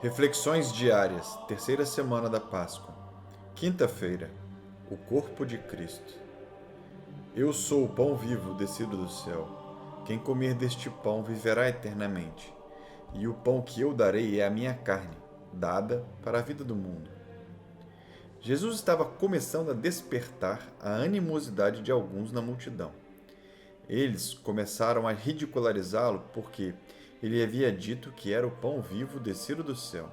Reflexões diárias, terceira semana da Páscoa. Quinta-feira, o corpo de Cristo. Eu sou o pão vivo descido do céu. Quem comer deste pão viverá eternamente. E o pão que eu darei é a minha carne, dada para a vida do mundo. Jesus estava começando a despertar a animosidade de alguns na multidão. Eles começaram a ridicularizá-lo porque ele havia dito que era o pão vivo descido do céu.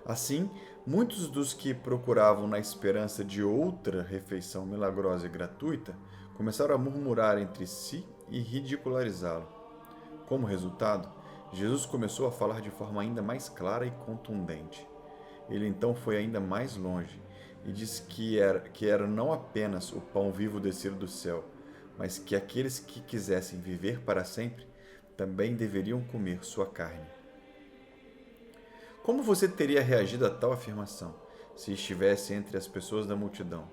Assim, muitos dos que procuravam na esperança de outra refeição milagrosa e gratuita começaram a murmurar entre si e ridicularizá-lo. Como resultado, Jesus começou a falar de forma ainda mais clara e contundente. Ele então foi ainda mais longe e disse que era não apenas o pão vivo descido do céu, mas que aqueles que quisessem viver para sempre também deveriam comer sua carne. Como você teria reagido a tal afirmação se estivesse entre as pessoas da multidão?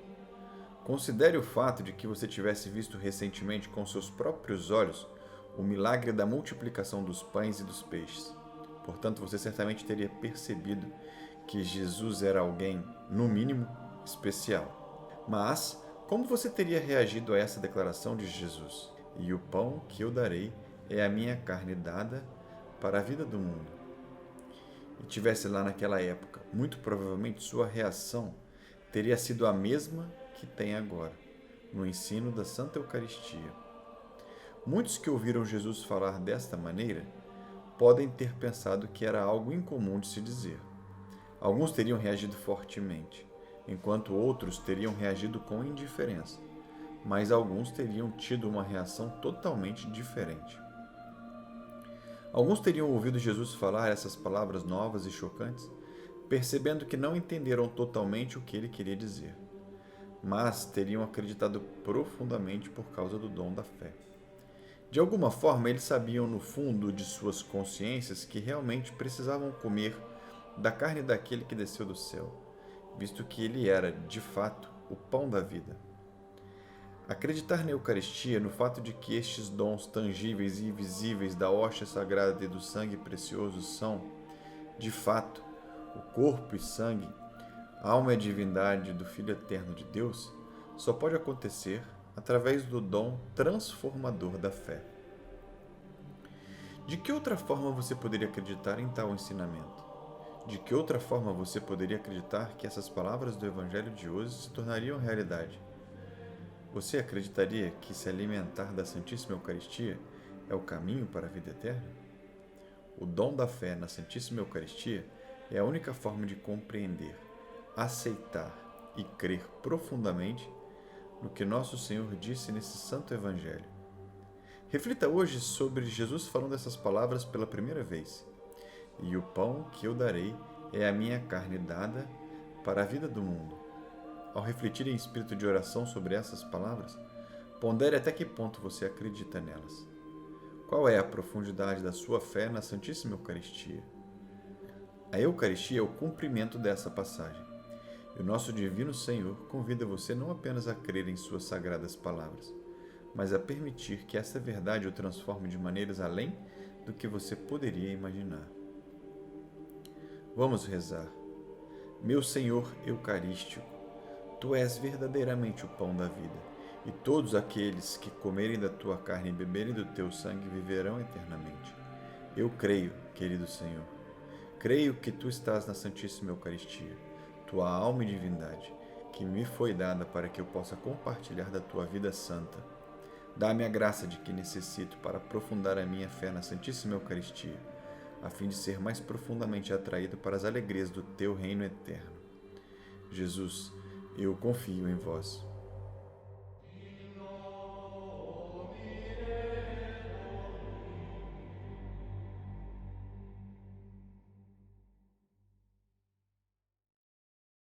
Considere o fato de que você tivesse visto recentemente com seus próprios olhos o milagre da multiplicação dos pães e dos peixes. Portanto, você certamente teria percebido que Jesus era alguém, no mínimo, especial. Mas, como você teria reagido a essa declaração de Jesus? E o pão que eu darei é a minha carne dada para a vida do mundo. E tivesse lá naquela época, muito provavelmente sua reação teria sido a mesma que tem agora, no ensino da Santa Eucaristia. Muitos que ouviram Jesus falar desta maneira podem ter pensado que era algo incomum de se dizer. Alguns teriam reagido fortemente, enquanto outros teriam reagido com indiferença, mas alguns teriam tido uma reação totalmente diferente. Alguns teriam ouvido Jesus falar essas palavras novas e chocantes, percebendo que não entenderam totalmente o que ele queria dizer, mas teriam acreditado profundamente por causa do dom da fé. De alguma forma, eles sabiam no fundo de suas consciências que realmente precisavam comer da carne daquele que desceu do céu, visto que ele era, de fato, o pão da vida. Acreditar na Eucaristia, no fato de que estes dons tangíveis e invisíveis da hóstia sagrada e do sangue precioso são, de fato, o corpo e sangue, alma e divindade do Filho Eterno de Deus, só pode acontecer através do dom transformador da fé. De que outra forma você poderia acreditar em tal ensinamento? De que outra forma você poderia acreditar que essas palavras do Evangelho de hoje se tornariam realidade? Você acreditaria que se alimentar da Santíssima Eucaristia é o caminho para a vida eterna? O dom da fé na Santíssima Eucaristia é a única forma de compreender, aceitar e crer profundamente no que nosso Senhor disse nesse Santo Evangelho. Reflita hoje sobre Jesus falando essas palavras pela primeira vez. E o pão que eu darei é a minha carne dada para a vida do mundo. Ao refletir em espírito de oração sobre essas palavras, pondere até que ponto você acredita nelas. Qual é a profundidade da sua fé na Santíssima Eucaristia? A Eucaristia é o cumprimento dessa passagem. E o nosso Divino Senhor convida você não apenas a crer em suas sagradas palavras, mas a permitir que essa verdade o transforme de maneiras além do que você poderia imaginar. Vamos rezar. Meu Senhor Eucarístico, Tu és verdadeiramente o pão da vida, e todos aqueles que comerem da Tua carne e beberem do Teu sangue viverão eternamente. Eu creio, querido Senhor. Creio que Tu estás na Santíssima Eucaristia, Tua alma e divindade, que me foi dada para que eu possa compartilhar da Tua vida santa. Dá-me a graça de que necessito para aprofundar a minha fé na Santíssima Eucaristia, a fim de ser mais profundamente atraído para as alegrias do Teu reino eterno. Jesus, eu confio em vós.